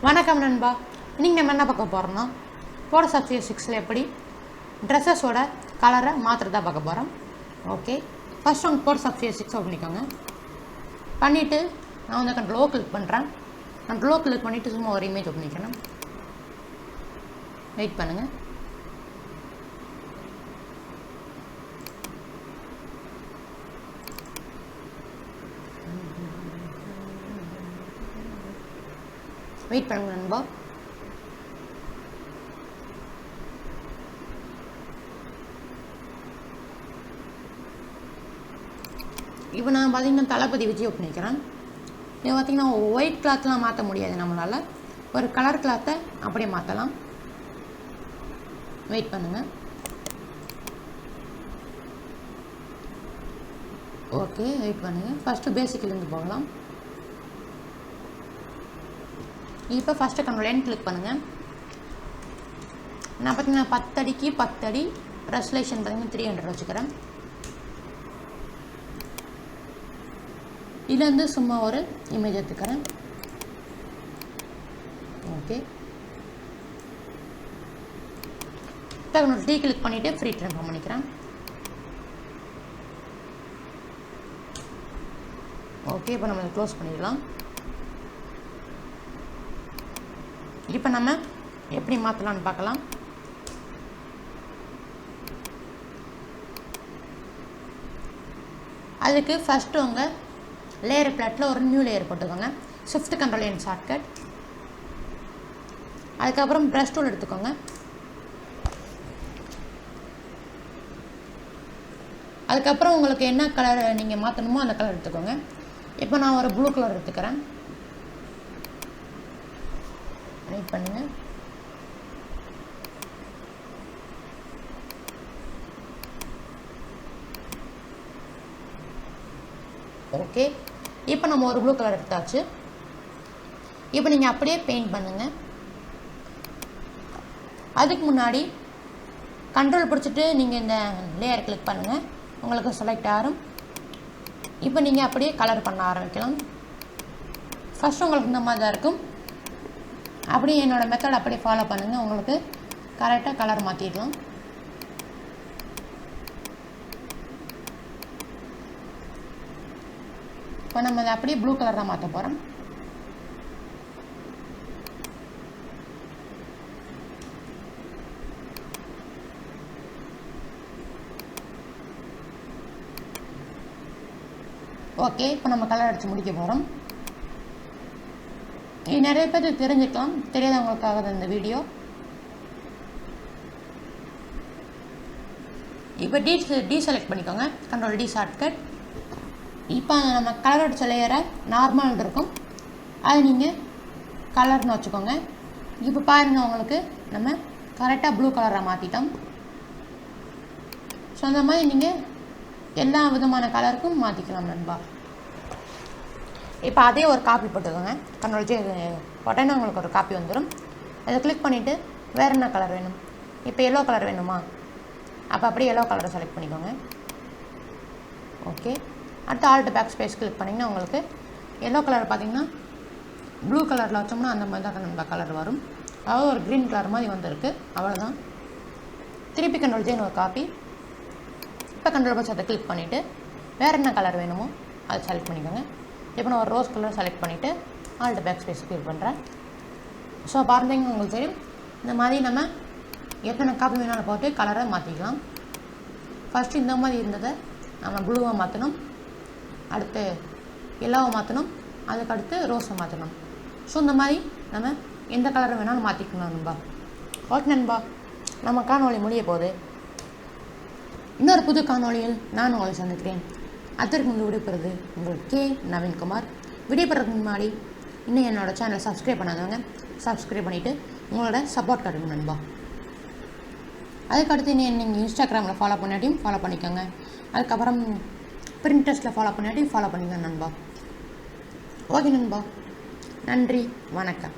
வணக்கம் நண்பா. இன்றைக்கி நம்ம என்ன பார்க்க போகிறோம்னா போர்ட்ஸ் ஆஃப் 6ல் எப்படி ட்ரெஸ்ஸஸோட கலரை மாற்றுறதா பார்க்க போகிறோம். ஓகே, ஃபஸ்ட் அவங்க போர்ட்ஸ் ஆஃப் 6 ஓப்பன் பண்ணிக்கோங்க. பண்ணிவிட்டு நான் வந்து கண்ட்ரோல் கிளிக் பண்ணுறேன். கண்ட்ரோல் கிளிக் பண்ணிவிட்டு சும்மா ஒரு இமேஜ் ஓப்பன் பண்ணிக்கிறேன். வெயிட் பண்ணுங்கள். வெயிட் பண்ணுங்க நண்பா. இப்போ நான் பார்த்தீங்கன்னா தளபதி விஜய் ஓப்பன் பண்ணிக்கிறேன். இது பார்த்திங்கன்னா ஒயிட் கிளாத்லாம் மாற்ற முடியாது நம்மளால். ஒரு கலர் கிளாத்தை அப்படியே மாற்றலாம். வெயிட் பண்ணுங்கள். ஓகே, வெயிட் பண்ணுங்கள். ஃபஸ்ட்டு பேசிக்லேருந்து போகலாம். இப்போ ஃபஸ்ட்டு கண்ட்ரோல் கிளிக் பண்ணுங்கள். நான் பார்த்தீங்கன்னா 10 அடிக்கு 10 அடி ரெசல்யூஷன் பார்த்தீங்கன்னா 300 வச்சுக்கிறேன். இதுலேருந்து சும்மா ஒரு இமேஜ் எடுத்துக்கிறேன். ஓகே, இப்போ டீ கிளிக் பண்ணிவிட்டு ஃப்ரீ ட்ரான்ஸ்ஃபார்ம் பண்ணிக்கிறேன். ஓகே, இப்போ நம்ம க்ளோஸ் பண்ணிடலாம். இப்போ நம்ம எப்படி மாற்றலான்னு பார்க்கலாம். அதுக்கு ஃபஸ்ட்டு உங்கள் லேயர் பிளாட்டில் ஒரு நியூ லேயர் போட்டுக்கோங்க. ஷிஃப்ட் கண்ட்ரோல் என் ஷார்ட்கட். அதுக்கப்புறம் ப்ரஷ் டூல் எடுத்துக்கோங்க. அதுக்கப்புறம் உங்களுக்கு என்ன கலர் நீங்கள் மாற்றணுமோ அந்த கலர் எடுத்துக்கோங்க. இப்போ நான் ஒரு ப்ளூ கலர் எடுத்துக்கிறேன். வெயிட் பண்ணுங்க. ஓகே, இப்போ நம்ம ஒரு ப்ளூ கலர் எடுத்தாச்சு. இப்போ நீங்கள் அப்படியே பெயிண்ட் பண்ணுங்க. அதுக்கு முன்னாடி கண்ட்ரோல் பிடிச்சிட்டு நீங்கள் இந்த லேயர் கிளிக் பண்ணுங்கள். உங்களுக்கு செலக்ட் ஆகும். இப்போ நீங்கள் அப்படியே கலர் பண்ண ஆரம்பிக்கலாம். ஃபஸ்ட்டு உங்களுக்கு இந்த மாதிரி தான் இருக்கும். அப்படியே என்னோடய மெத்தட் அப்படியே ஃபாலோ பண்ணுங்கள். உங்களுக்கு கரெக்டாக கலர் மாற்றிடலாம். இப்போ நம்ம அதை அப்படியே ப்ளூ கலராக மாற்ற போகிறோம். ஓகே, இப்போ நம்ம கலர் அடித்து முடிக்க போகிறோம். இது நிறைய பேர் தெரிஞ்சுக்கலாம், தெரியாதவங்களுக்காக தான் இந்த வீடியோ. இப்போ டீசெலக்ட் பண்ணிக்கோங்க. Control D shortcut. இப்போ நம்ம கலர் அடித்த லேயரை நார்மல் இருக்கும், அது நீங்கள் கலர்னு வச்சுக்கோங்க. இப்போ பாருங்கள், உங்களுக்கு நம்ம கரெக்டாக ப்ளூ கலராக மாற்றிட்டோம். ஸோ அந்த மாதிரி நீங்கள் எல்லா விதமான கலருக்கும் மாற்றிக்கலாம் நண்பா. இப்போ அதே ஒரு காப்பி போட்டுக்கோங்க. கண்ட்ரோல் ஜே போட்டேன்னா உங்களுக்கு ஒரு காப்பி வந்துடும். அதை கிளிக் பண்ணிவிட்டு வேறு என்ன கலர் வேணும். இப்போ எல்லோ கலர் வேணுமா? அப்போ அப்படியே எல்லோ கலரை செலக்ட் பண்ணிக்கோங்க. ஓகே, அடுத்து ஆல்ட் பேக் ஸ்பேஸ் கிளிக் பண்ணிங்கன்னா உங்களுக்கு எல்லோ கலர் பார்த்திங்கன்னா ப்ளூ கலரில் வச்சோம்னா அந்த மாதிரி தான் நம்ம கலர் வரும். அதாவது ஒரு க்ரீன் கலர் மாதிரி வந்திருக்கு, அவ்வளோதான். திருப்பி கண்ட்ரோல் ஜேன்னு ஒரு காப்பி. இப்போ கண்ட்ரோல் பஸ் அதை கிளிக் பண்ணிவிட்டு வேறு என்ன கலர் வேணுமோ அதை செலக்ட் பண்ணிக்கோங்க. இப்போ நான் ஒரு ரோஸ் கலர் செலக்ட் பண்ணிவிட்டு ஆல்ட் பேக் ஸ்பேஸ் கிளிக் பண்ணுறேன். ஸோ பார்த்தீங்கன்னா உங்களுக்கு தெரியும், இந்த மாதிரி நம்ம எத்தனை காப்பி வேணாலும் போட்டு கலரை மாற்றிக்கலாம். ஃபஸ்ட்டு இந்த மாதிரி இருந்ததை நம்ம ப்ளூவாக மாற்றணும், அடுத்து எல்லோவை மாற்றணும், அதுக்கடுத்து ரோஸை மாற்றணும். ஸோ இந்த மாதிரி நம்ம எந்த கலரை வேணாலும் மாற்றிக்கணும் நண்பா. ஓகே நண்பா, நம்ம காணொளி முடிய போகுது. இன்னொரு புது காணொளியில் நான் உங்களை சந்திக்கிறேன். அதற்கு முன்பு விடைபெறுது உங்கள் கே நவீன்குமார். விடைபெறதுக்கு முன்னாடி இன்னும் என்னோடய சேனலை சப்ஸ்கிரைப் பண்ணாதவங்க சப்ஸ்கிரைப் பண்ணிவிட்டு உங்களோட சப்போர்ட் காட்டுங்க நண்பா. அதுக்கடுத்து நீங்கள் இன்ஸ்டாகிராமில் ஃபாலோ பண்ணாட்டியும் ஃபாலோ பண்ணிக்கோங்க. அதுக்கப்புறம் பிரிண்டர்ஸில் ஃபாலோ பண்ணாட்டியும் ஃபாலோ பண்ணிக்கோங்க நண்பா. ஓகே நண்பா, நன்றி, வணக்கம்.